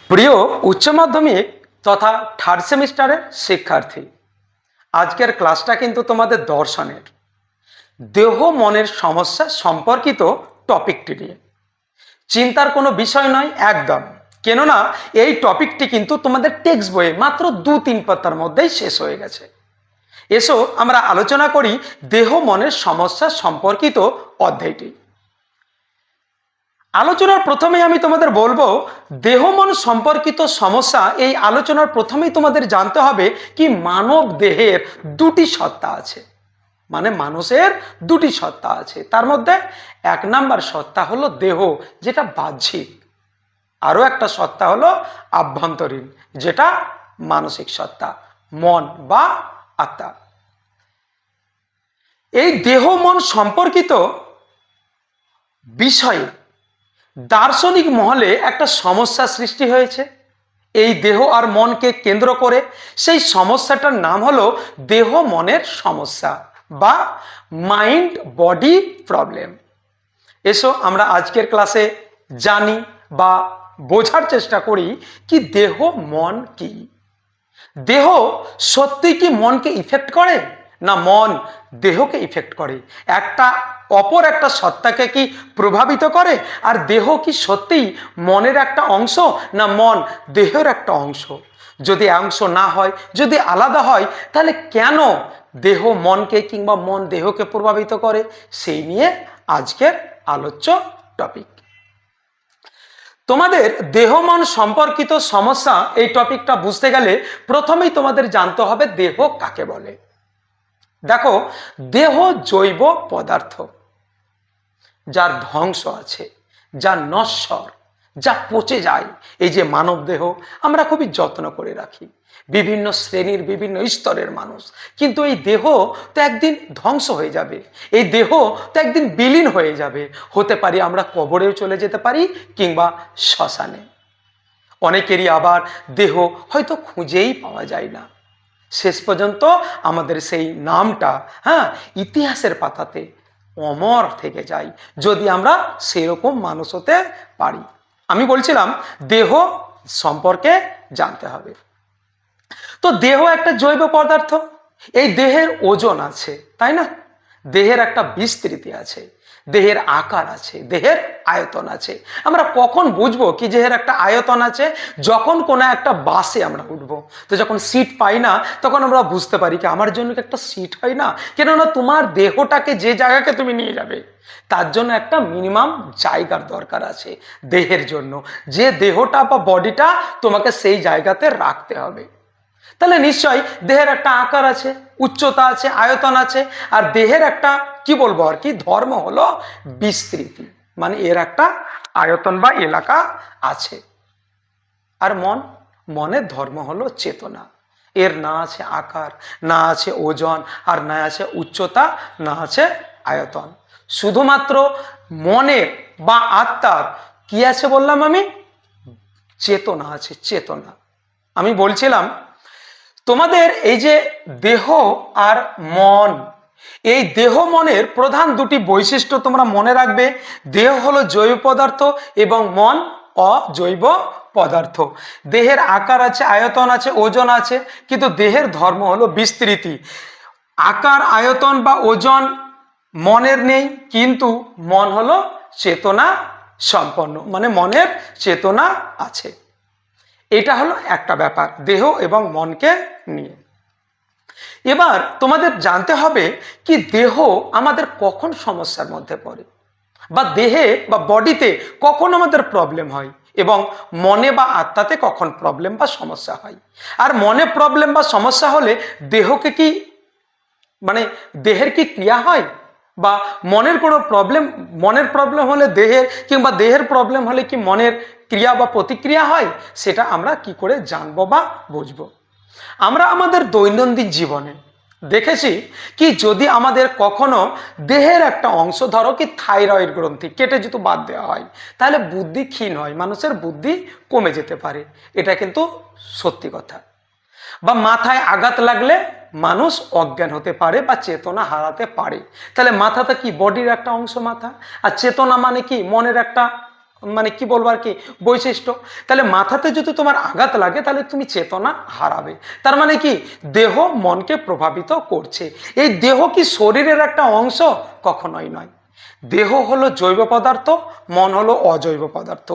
প্রিয় উচ্চ মাধ্যমিক তথা থার্ড সেমিস্টারের শিক্ষার্থী, আজকের ক্লাসটা কিন্তু তোমাদের দর্শনের দেহ মনের সমস্যা সম্পর্কিত টপিকটি নিয়ে। চিন্তার কোনো বিষয় নয় একদম, কেননা এই টপিকটি কিন্তু তোমাদের টেক্সট বইয়ে মাত্র 2-3 পাতার মধ্যেই শেষ হয়ে গেছে। এসো আমরা আলোচনা করি দেহ মনের সমস্যা সম্পর্কিত অধ্যায়টি। আলোচনার প্রথমেই আমি তোমাদের বলবো দেহ মন সম্পর্কিত সমস্যা। এই আলোচনার প্রথমেই তোমাদের জানতে হবে কি মানব দেহের দুটি সত্তা আছে, মানে মানুষের দুটি সত্তা আছে। তার মধ্যে 1 নাম্বার সত্তা হলো দেহ, যেটা বাহ্যিক, আরো একটা সত্তা হলো আভ্যন্তরীণ, যেটা মানসিক সত্তা, মন বা আত্মা। এই দেহ মন সম্পর্কিত বিষয়ে দার্শনিক মহলে একটা সমস্যা সৃষ্টি হয়েছে। এই দেহ আর মনকে কেন্দ্র করে সেই সমস্যাটার নাম হলো দেহ মনের সমস্যা বা মাইন্ড বডি প্রবলেম। এসো আমরা আজকের ক্লাসে জানি বা বোঝার চেষ্টা করি কি দেহ মন কি। দেহ সত্যি কি মনকে ইফেক্ট করে, না মন দেহকে ইফেক্ট করে? একটা অপর একটা সত্তাকে কি প্রভাবিত করে? আর দেহ কি সত্যিই মনের একটা অংশ, না মন দেহের একটা অংশ? যদি অংশ না হয়, যদি আলাদা হয়, তাহলে কেন দেহ মনকে কিংবা মন দেহকে প্রভাবিত করে, সেই নিয়ে আজকের আলোচ্য টপিক। তোমাদের দেহ মন সম্পর্কিত সমস্যা এই টপিকটা বুঝতে গেলে প্রথমেই তোমাদের জানতে হবে দেহ কাকে বলে। দেখো, দেহ জৈব পদার্থ, যার ধ্বংস আছে, যা নশ্বর, যা পচে যায়। এই যে মানব দেহ আমরা খুবই যত্ন করে রাখি, বিভিন্ন শ্রেণীর বিভিন্ন স্তরের মানুষ, কিন্তু এই দেহ তো একদিন ধ্বংস হয়ে যাবে, এই দেহ তো একদিন বিলীন হয়ে যাবে। হতে পারি আমরা কবরেও চলে যেতে পারি কিংবা শ্মশানে। অনেকেরই আবার দেহ হয়তো খুঁজেই পাওয়া যায় না, শেষ পর্যন্ত আমাদের সেই নামটা ইতিহাসের পাতাতে অমর থেকে যায়, যদি আমরা সেরকম মানুষ হতে পারি। আমি বলছিলাম দেহ সম্পর্কে জানতে হবে। তো দেহ একটা জৈব পদার্থ, এই দেহের ওজন আছে, তাই না? দেহের একটা বিস্তৃতি আছে, দেহের আকার আছে, দেহের আয়তন আছে। আমরা কখন বুঝবো কি দেহের একটা আয়তন আছে? যখন কোনো একটা বাসে আমরা উঠবো, তো যখন সিট পাই না, তখন আমরা বুঝতে পারি কি আমার জন্য কি একটা সিট হয় না? কেননা তোমার দেহটাকে যে জায়গাকে তুমি নিয়ে যাবে, তার জন্য একটা মিনিমাম জায়গার দরকার আছে দেহের জন্য, যে দেহটা বা বডিটা তোমাকে সেই জায়গাতে রাখতে হবে। তাহলে নিশ্চয়ই দেহের একটা আকার আছে, উচ্চতা আছে, আয়তন আছে। আর দেহের একটা কি বলবো আর কি ধর্ম হলো বিস্তৃতি, মানে এর একটা আয়তন বা এলাকা আছে। আর মনের ধর্ম হলো চেতনা, এর না আছে আকার, না আছে ওজন, আর না আছে উচ্চতা, না আছে আয়তন। শুধুমাত্র মনের বা আত্মার কি আছে বললাম আমি? চেতনা আছে, চেতনা। আমি বলছিলাম তোমাদের এই যে দেহ আর মন, এই দেহ মনের প্রধান দুটি বৈশিষ্ট্য তোমরা মনে রাখবে। দেহ হলো জৈব পদার্থ এবং মন অজৈব পদার্থ। দেহের আকার আছে, আয়তন আছে, ওজন আছে, কিন্তু দেহের ধর্ম হলো বিস্তৃতি। আকার, আয়তন বা ওজন মনের নেই, কিন্তু মন হলো চেতনা সম্পন্ন, মানে মনের চেতনা আছে। এটা হলো একটা ব্যাপার দেহ এবং মনকে নিয়ে। এবার তোমাদের জানতে হবে কি দেহ আমাদের কখন সমস্যার মধ্যে পড়ে, বা দেহে বা বডিতে কখন আমাদের প্রবলেম হয়, এবং মনে বা আত্মাতে কখন প্রবলেম বা সমস্যা হয়। আর মনে প্রবলেম বা সমস্যা হলে দেহকে কি মানে দেহের কি ক্রিয়া হয়, বা মনের কোনো মনের প্রবলেম হলে দেহের, কিংবা দেহের প্রবলেম হলে কি মনের ক্রিয়া বা প্রতিক্রিয়া হয়, সেটা আমরা কি করে জানবো বা বুঝবো? আমরা আমাদের দৈনন্দিন জীবনে দেখেছি কি যদি আমাদের কখনো দেহের একটা অংশ, ধরো কি থাইরয়েড গ্রন্থি কেটে যদি বাদ দেওয়া হয়, তাহলে বুদ্ধি ক্ষীণ হয়, মানুষের বুদ্ধি কমে যেতে পারে। এটা কিন্তু সত্যি কথা। বা মাথায় আঘাত লাগলে মানুষ অজ্ঞান হতে পারে বা চেতনা হারাতে পারে। তাহলে মাথাটা কি বডির একটা অংশ, মাথা। আর চেতনা মানে কি মনের একটা মানে কি বলবো আর কি বৈশিষ্ট্য। তাহলে মাথাতে যদি তোমার আঘাত লাগে তাহলে তুমি চেতনা হারাবে। তার মানে কি দেহ মনকে প্রভাবিত করছে। এই দেহ কি শরীরের একটা অংশ? কখনোই নয়। দেহ হলো জৈব পদার্থ, মন হলো অজৈব পদার্থ।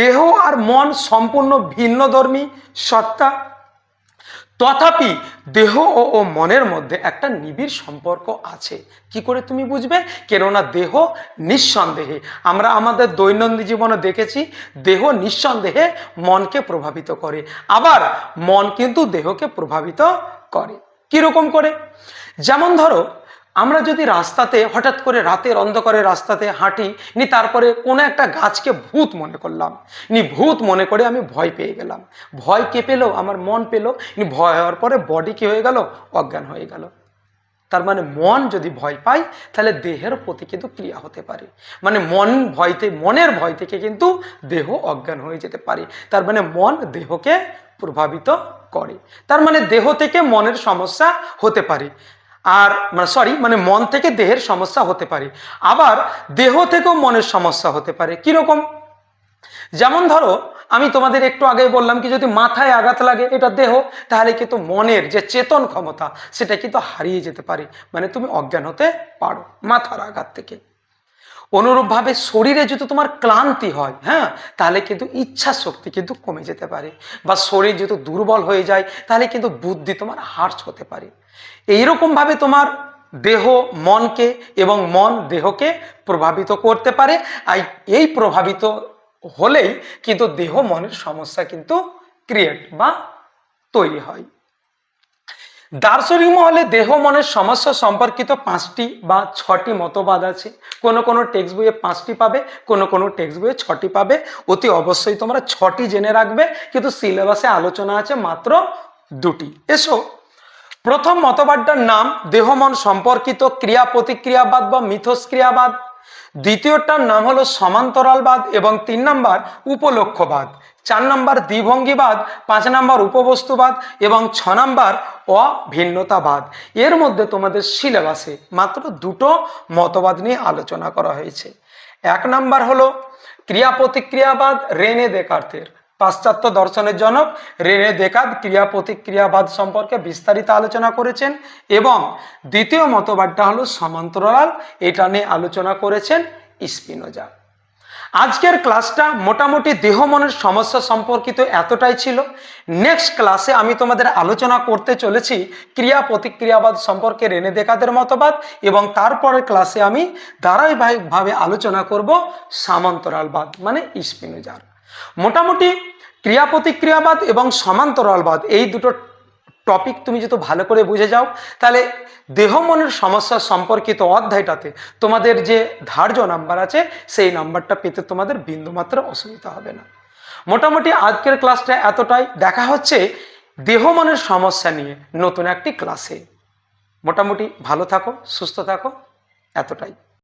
দেহ আর মন সম্পূর্ণ ভিন্নধর্মী সত্তা। তথাপি দেহ ও মনের মধ্যে একটা নিবিড় সম্পর্ক আছে। কি করে তুমি বুঝবে? কেননা দেহ নিঃসন্দেহে, আমরা আমাদের দৈনন্দিন জীবনে দেখেছি, দেহ নিঃসন্দেহে মনকে প্রভাবিত করে, আবার মন কিন্তু দেহকে প্রভাবিত করে। কিরকম করে? যেমন ধরো, আমরা যদি রাস্তাতে হঠাৎ করে রাতের অন্ধকারে রাস্তাতে হাঁটি নি, তারপরে কোনো একটা গাছকে ভূত মনে করলাম নি, ভূত মনে করে আমি ভয় পেয়ে গেলাম। ভয় কে পেলো? আমার মন পেলো। নি ভয় হওয়ার পরে বডি কি হয়ে গেল? অজ্ঞান হয়ে গেল। তার মানে মন যদি ভয় পায় তাহলে দেহের প্রতি কিন্তু ক্রিয়া হতে পারে। মানে মনের ভয় থেকে কিন্তু দেহ অজ্ঞান হয়ে যেতে পারে। তার মানে মন দেহকে প্রভাবিত করে। তার মানে দেহ থেকে মনের সমস্যা হতে পারে। আর মানে মন থেকে দেহের সমস্যা হতে পারে, আবার দেহ থেকেও মনের সমস্যা হতে পারে। কিরকম? যেমন ধরো, আমি তোমাদের একটু আগে বললাম কি যদি মাথায় আঘাত লাগে, এটা দেহ, তাহলে কিন্তু মনের যে চেতন ক্ষমতা সেটা কিন্তু হারিয়ে যেতে পারে, মানে তুমি অজ্ঞান হতে পারো মাথার আঘাত থেকে। অনুরূপভাবে শরীরে যদি তোমার ক্লান্তি হয়, হ্যাঁ, তাহলে কিন্তু ইচ্ছা শক্তি কিন্তু কমে যেতে পারে, বা শরীর যদি দুর্বল হয়ে যায় তাহলে কিন্তু বুদ্ধি তোমার হ্রাস হতে পারে। এইরকম ভাবে তোমার দেহ মনকে এবং মন দেহকে প্রভাবিত করতে পারে। আর এই প্রভাবিত হলেই কিন্তু দেহ মনের সমস্যা কিন্তু ক্রিয়েট বা তৈরি হয়। দার্শনিক মহলে দেহ মনের সমস্যা সম্পর্কিত 5টি বা 6টি মতবাদ আছে। কোনো কোনো টেক্সট বইয়ে 5টি পাবে, কোনো কোনো টেক্সট বইয়ে 6টি পাবে। অতি অবশ্যই তোমরা 6টি জেনে রাখবে, কিন্তু সিলেবাসে আলোচনা আছে মাত্র 2টি। এসো, প্রথম মতবাদটার নাম দেহ মন সম্পর্কিত ক্রিয়া প্রতিক্রিয়াবাদ বা মিথস্ক্রিয়াবাদ। দ্বিতীয়টার নাম হলো সমান্তরালবাদ এবং 3 নম্বর উপলক্ষ্যবাদ। 4 নম্বর দ্বিভঙ্গিবাদ, 5 নম্বর উপবস্তুবাদ এবং 6 নম্বর অভিন্নতাবাদ। এর মধ্যে তোমাদের সিলেবাসে মাত্র 2টো মতবাদ নিয়ে আলোচনা করা হয়েছে। 1 নম্বর হলো ক্রিয়া প্রতিক্রিয়াবাদ, রেনে দেকার্তের। পাশ্চাত্য দর্শনের জনক রেনে দেকার্ত ক্রিয়া প্রতিক্রিয়াবাদ সম্পর্কে বিস্তারিত আলোচনা করেছেন। এবং দ্বিতীয় মতবাদটা হলো সমান্তরাল, এটা নিয়ে আলোচনা করেছেন স্পিনোজা। আজকের ক্লাসটা মোটামুটি দেহ মনের সমস্যা সম্পর্কিত এতটাই ছিল। নেক্সট ক্লাসে আমি তোমাদের আলোচনা করতে চলেছি ক্রিয়া প্রতিক্রিয়াবাদ সম্পর্কে রেনে দেকার্তের মতবাদ, এবং তারপরের ক্লাসে আমি ধারাবাহিকভাবে আলোচনা করব সমান্তরালবাদ মানে স্পিনোজার। মোটামুটি ক্রিয়া প্রতিক্রিয়াবাদ এবং সমান্তরালবাদ এই দুটো টপিক তুমি যদি ভালো করে বুঝে যাও, তাহলে দেহ মনের সমস্যা সম্পর্কিত অধ্যায়টাতে তোমাদের যে ধার্য নাম্বার আছে সেই নাম্বারটা পেতে তোমাদের বিন্দুমাত্র অসুবিধা হবে না। মোটামুটি আজকের ক্লাসটা এতটাই। দেখা হচ্ছে দেহ মনের সমস্যা নিয়ে নতুন একটি ক্লাসে। মোটামুটি ভালো থাকো, সুস্থ থাকো, এতটাই।